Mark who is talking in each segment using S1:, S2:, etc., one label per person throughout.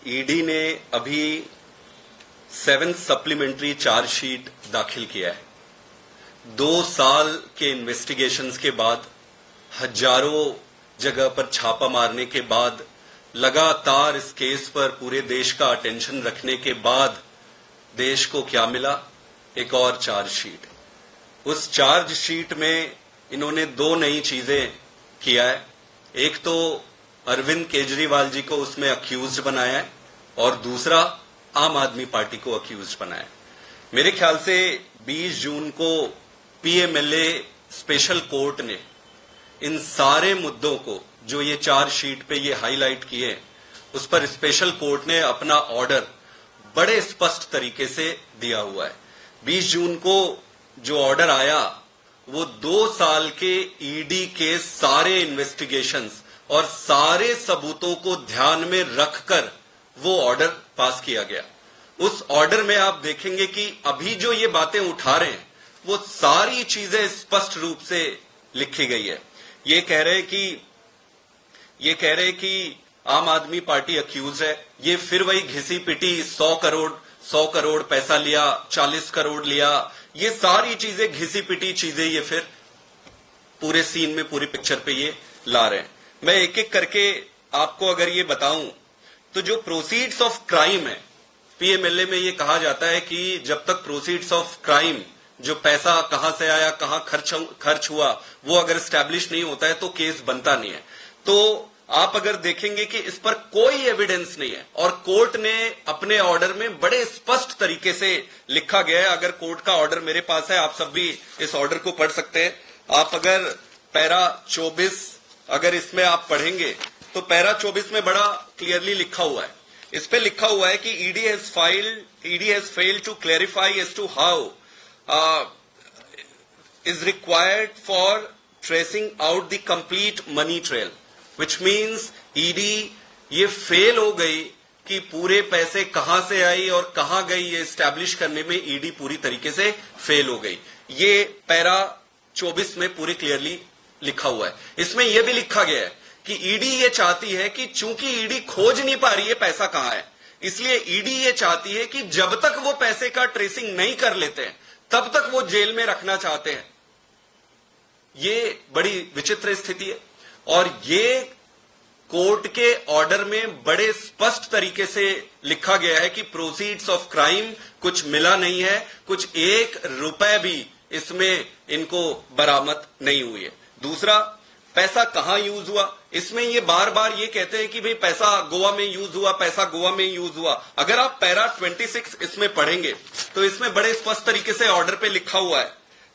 S1: ED ने अभी 7th supplementary chargesheet दाखिल किया है। 2 साल के इन्वेस्टिगेशंस के बाद, हजारों जगह पर छापा मारने के बाद, लगातार इस केस पर पूरे देश का अटेंशन रखने के बाद देश को क्या मिला? एक और चार्जशीट। उस चार्जशीट में इन्होंने 2 नई चीजें किया है। एक तो अरविंद केजरीवाल जी को उसमें अक्यूज्ड बनाया है और दूसरा आम आदमी पार्टी को अक्यूज्ड बनाया है। मेरे ख्याल से 20 जून को पीएमएलए स्पेशल कोर्ट ने इन सारे मुद्दों को जो ये चार्जशीट पे ये हाईलाइट किए, उस पर स्पेशल कोर्ट ने अपना ऑर्डर बड़े स्पष्ट तरीके से दिया हुआ है। 20 जून को जो ऑर्डर आया वो 2 साल के ईडी के सारे इन्वेस्टिगेशंस और सारे सबूतों को ध्यान में रखकर वो ऑर्डर पास किया गया। उस ऑर्डर में आप देखेंगे कि अभी जो ये बातें उठा रहे हैं वो सारी चीजें स्पष्ट रूप से लिखी गई है। ये कह रहे कि आम आदमी पार्टी अक्यूज है। ये फिर वही घिसी पिटी 100 करोड़ पैसा लिया, 40 करोड़ लिया, ये सारी चीजें घिसी पिटी चीजें ये फिर पूरे सीन में, पूरी पिक्चर पे ये ला रहे हैं। मैं एक एक करके आपको अगर ये बताऊं तो जो प्रोसीड्स ऑफ क्राइम है, पीएमएलए में ये कहा जाता है कि जब तक प्रोसीड्स ऑफ क्राइम, जो पैसा कहां से आया, कहां खर्च हुआ, वो अगर स्टैब्लिश नहीं होता है तो केस बनता नहीं है। तो आप अगर देखेंगे कि इस पर कोई एविडेंस नहीं है और कोर्ट ने अपने ऑर्डर में बड़े स्पष्ट तरीके से लिखा गया है। अगर कोर्ट का ऑर्डर मेरे पास है, आप सब भी इस ऑर्डर को पढ़ सकते हैं। आप अगर पैरा 24 अगर इसमें आप पढ़ेंगे तो पैरा 24 में बड़ा क्लियरली लिखा हुआ है। इस पे लिखा हुआ है कि ED has failed to clarify as to how is required for tracing out the complete money trail, which means ED ये फेल हो गई कि पूरे पैसे कहां से आई और कहां गई ये एस्टैब्लिश करने में ईडी पूरी तरीके से फेल हो गई। ये पैरा 24 में पूरी क्लियरली लिखा हुआ है। इसमें यह भी लिखा गया है कि ईडी ये चाहती है कि चूंकि ईडी खोज नहीं पा रही है पैसा कहां है, इसलिए ईडी ये चाहती है कि जब तक वो पैसे का ट्रेसिंग नहीं कर लेते हैं तब तक वो जेल में रखना चाहते हैं। ये बड़ी विचित्र स्थिति है और ये कोर्ट के ऑर्डर में बड़े स्पष्ट तरीके से लिखा गया है कि प्रोसीड्स ऑफ क्राइम कुछ मिला नहीं है, कुछ 1 रुपए भी इसमें इनको बरामद नहीं हुई है। दूसरा, पैसा कहां यूज हुआ, इसमें ये बार बार ये कहते हैं कि भाई पैसा गोवा में यूज हुआ, पैसा गोवा में यूज हुआ। अगर आप पैरा 26 इसमें पढ़ेंगे तो इसमें बड़े स्पष्ट तरीके से ऑर्डर पे लिखा हुआ है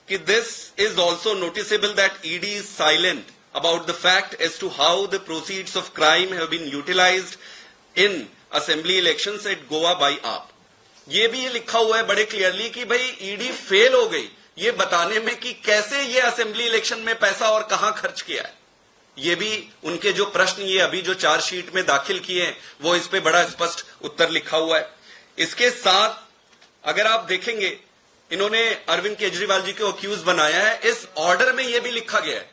S1: कि this is also noticeable that ED is silent about the fact as to how the proceeds of crime have been utilised in assembly elections at Goa by AAP. ये भी ये लिखा हुआ है बड़े क्लियरली कि भाई ईडी फेल हो गई ये बताने में कि कैसे ये असेंबली इलेक्शन में पैसा और कहां खर्च किया है। ये भी उनके जो प्रश्न ये अभी जो चार्जशीट में दाखिल किए हैं वो इस पे बड़ा स्पष्ट उत्तर लिखा हुआ है। इसके साथ अगर आप देखेंगे, इन्होंने अरविंद केजरीवाल जी को अक्यूज बनाया है। इस ऑर्डर में यह भी लिखा गया है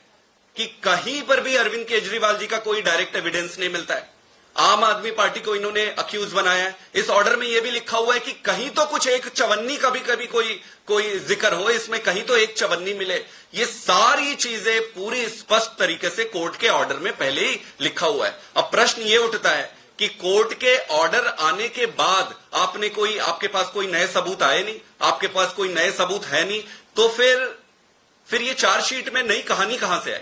S1: कि कहीं पर भी अरविंद केजरीवाल जी का कोई डायरेक्ट एविडेंस नहीं मिलता है। आम आदमी पार्टी को इन्होंने अक्यूज बनाया है। इस ऑर्डर में यह भी लिखा हुआ है कि कहीं तो कुछ एक चवन्नी का भी कभी कोई जिक्र हो, इसमें कहीं तो एक चवन्नी मिले। ये सारी चीजें पूरी स्पष्ट तरीके से कोर्ट के ऑर्डर में पहले ही लिखा हुआ है। अब प्रश्न ये उठता है कि कोर्ट के ऑर्डर आने के बाद आपके पास कोई नए सबूत आए नहीं, आपके पास कोई नए सबूत है नहीं, तो फिर ये चार्जशीट में नई कहानी कहां से आई?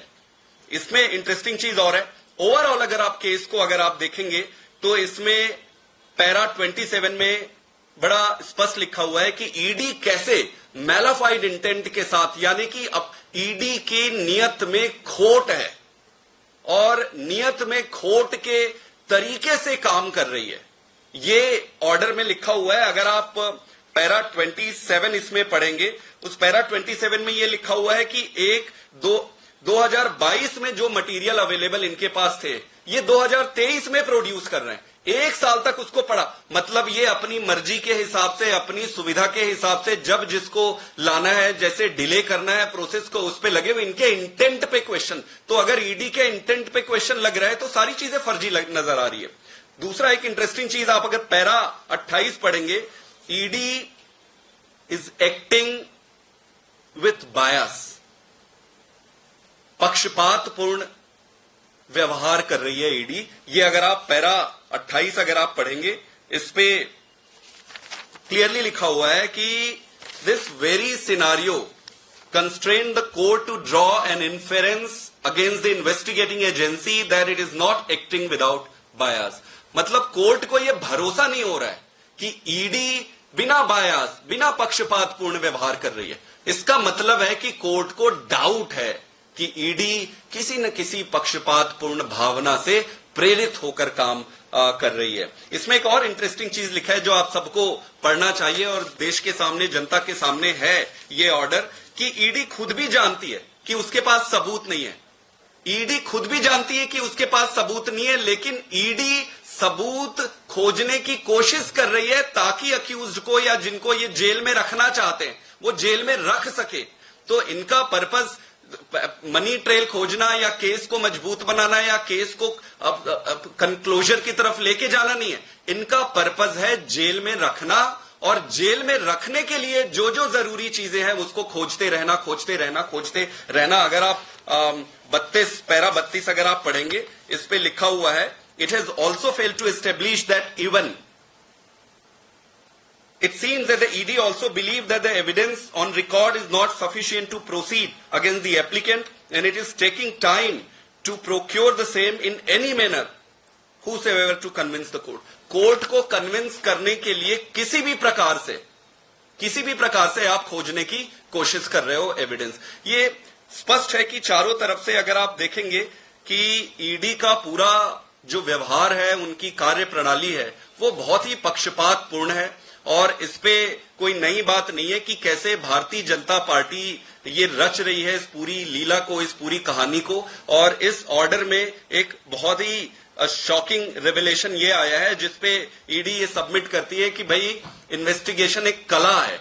S1: इसमें इंटरेस्टिंग चीज और है। ओवरऑल अगर आप केस को अगर आप देखेंगे तो इसमें पैरा 27 में बड़ा स्पष्ट लिखा हुआ है कि ईडी कैसे मैलाफाइड इंटेंट के साथ, यानी कि अब ईडी की नियत में खोट है और नियत में खोट के तरीके से काम कर रही है। ये ऑर्डर में लिखा हुआ है। अगर आप पैरा 27 इसमें पढ़ेंगे, उस पैरा 27 में यह लिखा हुआ है कि 2022 में जो मटेरियल अवेलेबल इनके पास थे ये 2023 में प्रोड्यूस कर रहे हैं। 1 साल तक उसको पढ़ा, मतलब ये अपनी मर्जी के हिसाब से, अपनी सुविधा के हिसाब से जब जिसको लाना है, जैसे डिले करना है प्रोसेस को, उस पे लगे हुए। इनके इंटेंट पे क्वेश्चन, तो अगर ईडी के इंटेंट पे क्वेश्चन लग रहा है तो सारी चीजें फर्जी नजर आ रही है। दूसरा एक इंटरेस्टिंग चीज, आप अगर पैरा 28 पढ़ेंगे, ईडी इज एक्टिंग विथ बायस, पक्षपातपूर्ण व्यवहार कर रही है ईडी। ये अगर आप पैरा 28 अगर आप पढ़ेंगे, इस पे क्लियरली लिखा हुआ है कि this very scenario constrained the court to draw an inference against the investigating agency that it is not acting without bias। मतलब कोर्ट को यह भरोसा नहीं हो रहा है कि ईडी बिना बायास, बिना पक्षपातपूर्ण व्यवहार कर रही है। इसका मतलब है कि कोर्ट को डाउट है कि ईडी किसी न किसी पक्षपातपूर्ण भावना से प्रेरित होकर काम कर रही है। इसमें एक और इंटरेस्टिंग चीज लिखा है जो आप सबको पढ़ना चाहिए और देश के सामने, जनता के सामने है ये ऑर्डर, कि ईडी खुद भी जानती है कि उसके पास सबूत नहीं है। ईडी खुद भी जानती है कि उसके पास सबूत नहीं है, लेकिन ईडी सबूत खोजने की कोशिश कर रही है ताकि अक्यूज्ड को या जिनको ये जेल में रखना चाहते हैं वो जेल में रख सके। तो इनका पर्पस मनी ट्रेल खोजना या केस को मजबूत बनाना या केस को कंक्लोजर की तरफ लेके जाना नहीं है। इनका पर्पस है जेल में रखना, और जेल में रखने के लिए जो जो जरूरी चीजें हैं उसको खोजते रहना। अगर आप 32 पैरा 32 अगर आप पढ़ेंगे, इस पे लिखा हुआ है, it has also failed to establish that even it seems that the ED also believe that the evidence on record is not sufficient to proceed against the applicant and it is taking time to procure the same in any manner whosoever to convince the court। Court को convince करने के लिए किसी भी प्रकार से आप खोजने की कोशिश कर रहे हो एविडेंस। ये स्पष्ट है कि चारों तरफ से अगर आप देखेंगे कि ईडी का पूरा जो व्यवहार है, उनकी कार्य प्रणाली है, वो बहुत ही पक्षपातपूर्ण है और इस पे कोई नई बात नहीं है कि कैसे भारतीय जनता पार्टी ये रच रही है इस पूरी लीला को, इस पूरी कहानी को। और इस ऑर्डर में एक बहुत ही शॉकिंग रेवलेशन ये आया है जिसपे ईडी ये सबमिट करती है कि भाई इन्वेस्टिगेशन एक कला है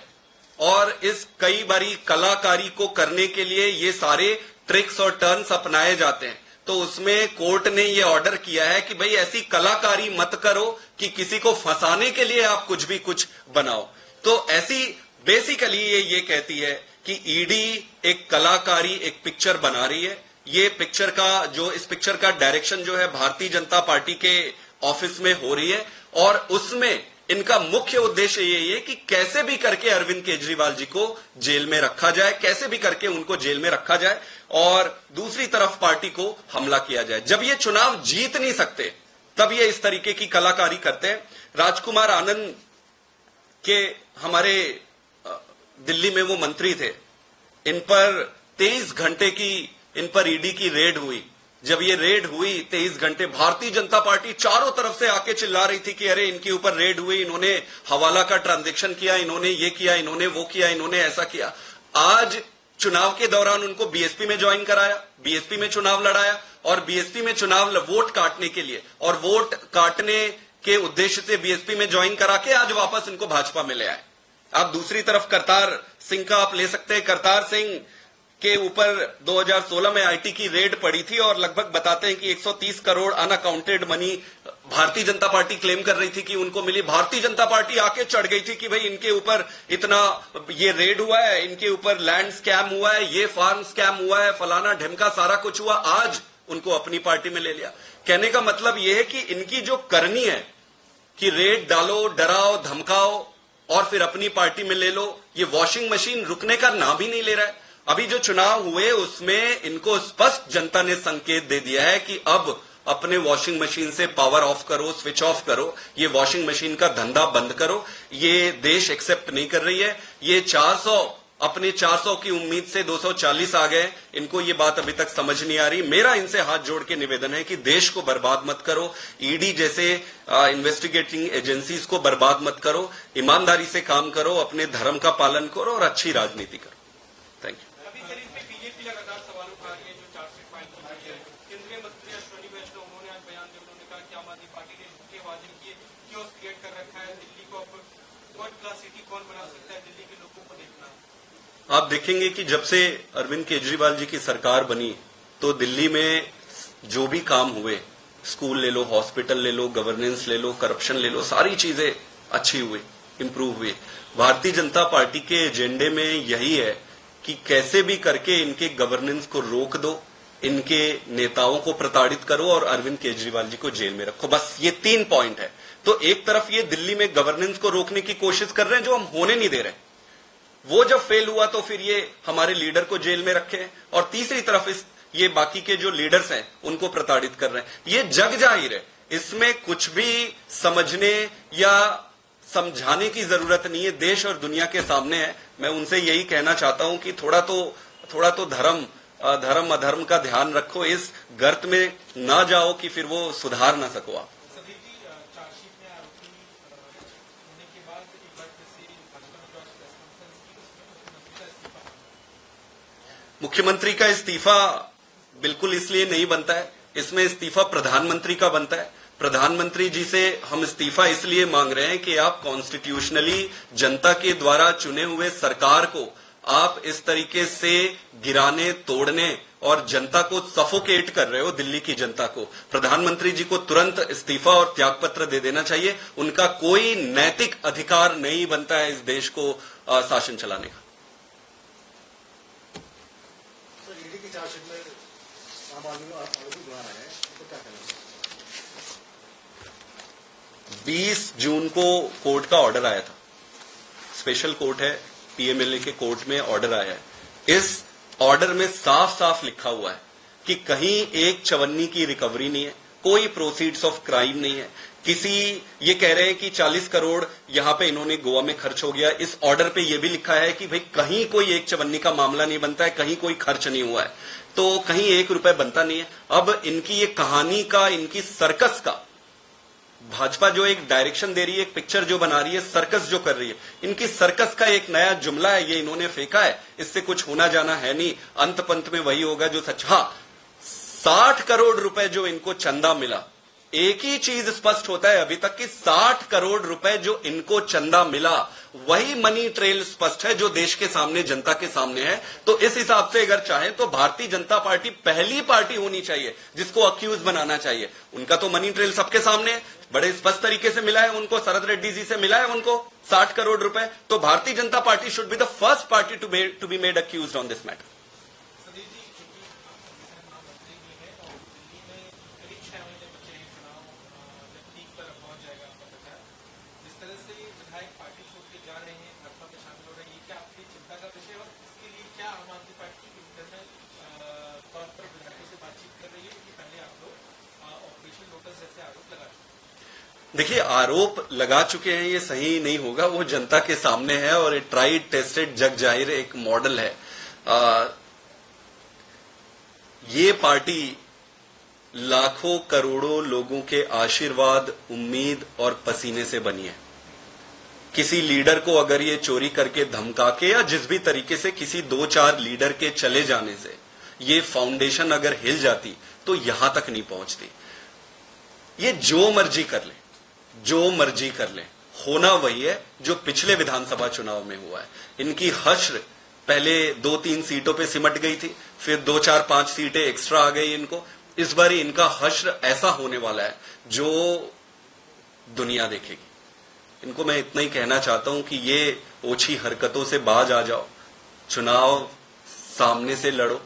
S1: और इस कई बारी कलाकारी को करने के लिए ये सारे ट्रिक्स और टर्न्स अपनाए जाते हैं। तो उसमें कोर्ट ने ये ऑर्डर किया है कि भाई ऐसी कलाकारी मत करो कि किसी को फंसाने के लिए आप कुछ बनाओ। तो ऐसी बेसिकली ये कहती है कि ईडी एक कलाकारी, एक पिक्चर बना रही है। ये पिक्चर का इस पिक्चर का डायरेक्शन जो है भारतीय जनता पार्टी के ऑफिस में हो रही है और उसमें इनका मुख्य उद्देश्य यही है कि कैसे भी करके अरविंद केजरीवाल जी को जेल में रखा जाए, कैसे भी करके उनको जेल में रखा जाए और दूसरी तरफ पार्टी को हमला किया जाए। जब ये चुनाव जीत नहीं सकते तब ये इस तरीके की कलाकारी करते हैं। राजकुमार आनंद के हमारे दिल्ली में वो मंत्री थे, इन पर 23 घंटे की इन पर ईडी की रेड हुई। जब ये रेड हुई 23 घंटे भारतीय जनता पार्टी चारों तरफ से आके चिल्ला रही थी कि अरे इनके ऊपर रेड हुई, इन्होंने हवाला का ट्रांजैक्शन किया, इन्होंने ये किया, इन्होंने वो किया, इन्होंने ऐसा किया। आज चुनाव के दौरान उनको बीएसपी में ज्वाइन कराया, बीएसपी में चुनाव लड़ाया और बीएसपी में चुनाव वोट काटने के लिए और वोट काटने के उद्देश्य से बीएसपी में ज्वाइन करा के आज वापस इनको भाजपा में ले आए। आप दूसरी तरफ करतार सिंह का आप ले सकते हैं। करतार सिंह के ऊपर 2016 में आईटी की रेड पड़ी थी और लगभग बताते हैं कि 130 करोड़ अनअकाउंटेड मनी भारतीय जनता पार्टी क्लेम कर रही थी कि उनको मिली। भारतीय जनता पार्टी आके चढ़ गई थी कि भाई इनके ऊपर इतना ये रेड हुआ है, इनके ऊपर लैंड स्कैम हुआ है, ये फार्म स्कैम हुआ है, फलाना ढिमका सारा कुछ हुआ। आज उनको अपनी पार्टी में ले लिया। कहने का मतलब यह है कि इनकी जो करनी है कि रेड डालो, डराओ, धमकाओ और फिर अपनी पार्टी में ले लो, ये वॉशिंग मशीन रुकने का नाम ही नहीं ले रहा है। अभी जो चुनाव हुए उसमें इनको स्पष्ट जनता ने संकेत दे दिया है कि अब अपने वॉशिंग मशीन से पावर ऑफ करो, स्विच ऑफ करो, ये वॉशिंग मशीन का धंधा बंद करो। ये देश एक्सेप्ट नहीं कर रही है। ये 400 अपने 400 की उम्मीद से 240 आ गए। इनको ये बात अभी तक समझ नहीं आ रही। मेरा इनसे हाथ जोड़ के निवेदन है कि देश को बर्बाद मत करो, ईडी जैसे इन्वेस्टिगेटिंग एजेंसीज को बर्बाद मत करो, ईमानदारी से काम करो, अपने धर्म का पालन करो और अच्छी राजनीति करो। Thank you.
S2: बीजेपी लगातार सवाल उठा रही है जो चार्जशीट फाइल की गई है। केंद्रीय मंत्री अश्विनी वैष्णव उन्होंने आज बयान दिया, उन्होंने कहा कि आम आदमी पार्टी ने धोखेबाजी की कियोस्क क्रिएट कर रखा है। दिल्ली को अब वर्ल्ड क्लास सिटी कौन बना सकता है, दिल्ली के लोगों को देखना।
S1: आप देखेंगे कि जब से अरविंद केजरीवाल जी की सरकार बनी तो दिल्ली में जो भी काम हुए स्कूल ले लो, हॉस्पिटल ले लो, गवर्नेंस ले लो, करप्शन ले लो, सारी चीजें अच्छी हुई, इंप्रूव हुई। भारतीय जनता पार्टी के एजेंडे में यही है कि कैसे भी करके इनके गवर्नेंस को रोक दो, इनके नेताओं को प्रताड़ित करो और अरविंद केजरीवाल जी को जेल में रखो। बस ये 3 पॉइंट है। तो एक तरफ ये दिल्ली में गवर्नेंस को रोकने की कोशिश कर रहे हैं जो हम होने नहीं दे रहे, वो जब फेल हुआ तो फिर ये हमारे लीडर को जेल में रखे, और तीसरी तरफ ये बाकी के जो लीडर्स हैं उनको प्रताड़ित कर रहे हैं। ये जग जाहिर है, इसमें कुछ भी समझने या समझाने की जरूरत नहीं है, देश और दुनिया के सामने है। मैं उनसे यही कहना चाहता हूं कि थोड़ा तो धर्म अधर्म का ध्यान रखो, इस गर्त में ना जाओ कि फिर वो सुधार ना सको आप।
S2: सभी की चार्जशीट में आरोपी होने के बाद एक बार फिर से भाजपा ने जो आज प्रेस कॉन्फ्रेंस की उसमें मुख्यमंत्री का इस्तीफा बिल्कुल इसलिए नहीं बनता है, इसमें इस्तीफा प्रधानमंत्री का बनता है। प्रधानमंत्री जी से हम इस्तीफा इसलिए मांग रहे हैं कि आप कॉन्स्टिट्यूशनली जनता के द्वारा चुने हुए सरकार को आप इस तरीके से गिराने, तोड़ने और जनता को सफोकेट कर रहे हो, दिल्ली की जनता को। प्रधानमंत्री जी को तुरंत इस्तीफा और त्यागपत्र दे देना चाहिए। उनका कोई नैतिक अधिकार नहीं बनता है इस देश को शासन चलाने का।
S3: सर, ईडी की चार्जशीट में आम आदमी को आरोपी बना रहे हैं, तो क्या कहना चाहिए?
S1: 20 जून को कोर्ट का ऑर्डर आया था, स्पेशल कोर्ट है, पीएमएलए के कोर्ट में ऑर्डर आया है। इस ऑर्डर में साफ साफ लिखा हुआ है कि कहीं एक चवन्नी की रिकवरी नहीं है, कोई प्रोसीड्स ऑफ क्राइम नहीं है। ये कह रहे हैं कि 40 करोड़ यहां पे इन्होंने गोवा में खर्च हो गया। इस ऑर्डर पे ये भी लिखा है कि भाई कहीं कोई एक चवन्नी का मामला नहीं बनता है, कहीं कोई खर्च नहीं हुआ है, तो कहीं 1 रुपए बनता नहीं है। अब इनकी ये कहानी का, इनकी सर्कस का, भाजपा जो एक डायरेक्शन दे रही है, एक पिक्चर जो बना रही है, सर्कस जो कर रही है, इनकी सर्कस का एक नया जुमला है, ये इन्होंने फेंका है। इससे कुछ होना जाना है नहीं, अंत पंत में वही होगा जो सच। हाँ, 60 करोड़ रुपए जो इनको चंदा मिला, एक ही चीज स्पष्ट होता है अभी तक कि 60 करोड़ रुपए जो इनको चंदा मिला, वही मनी ट्रेल स्पष्ट है जो देश के सामने, जनता के सामने है। तो इस हिसाब से अगर चाहे तो भारतीय जनता पार्टी पहली पार्टी होनी चाहिए जिसको अक्यूज बनाना चाहिए। उनका तो मनी ट्रेल सबके सामने है, बड़े स्पष्ट तरीके से मिला है उनको, शरद रेड्डी जी से मिला है उनको 60 करोड़ रुपए। तो Bharatiya Janata Party should be the first party to be made accused on this matter. देखिए, आरोप लगा चुके हैं, ये सही नहीं होगा, वो जनता के सामने है और ट्राइड टेस्टेड जग जाहिर एक मॉडल है। ये पार्टी लाखों करोड़ों लोगों के आशीर्वाद, उम्मीद और पसीने से बनी है। किसी लीडर को अगर ये चोरी करके, धमका के या जिस भी तरीके से किसी 2-4 लीडर के चले जाने से ये फाउंडेशन अगर हिल जाती तो यहां तक नहीं पहुंचती। ये जो मर्जी कर ले, जो मर्जी कर ले, होना वही है जो पिछले विधानसभा चुनाव में हुआ है। इनकी हश्र पहले 2-3 सीटों पे सिमट गई थी, फिर 2-4-5 सीटें एक्स्ट्रा आ गई इनको। इस बार इनका हश्र ऐसा होने वाला है जो दुनिया देखेगी। इनको मैं इतना ही कहना चाहता हूं कि ये ओछी हरकतों से बाज आ जाओ, चुनाव सामने से लड़ो,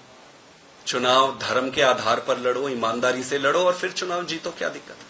S1: चुनाव धर्म के आधार पर लड़ो, ईमानदारी से लड़ो और फिर चुनाव जीतो, क्या दिक्कत है।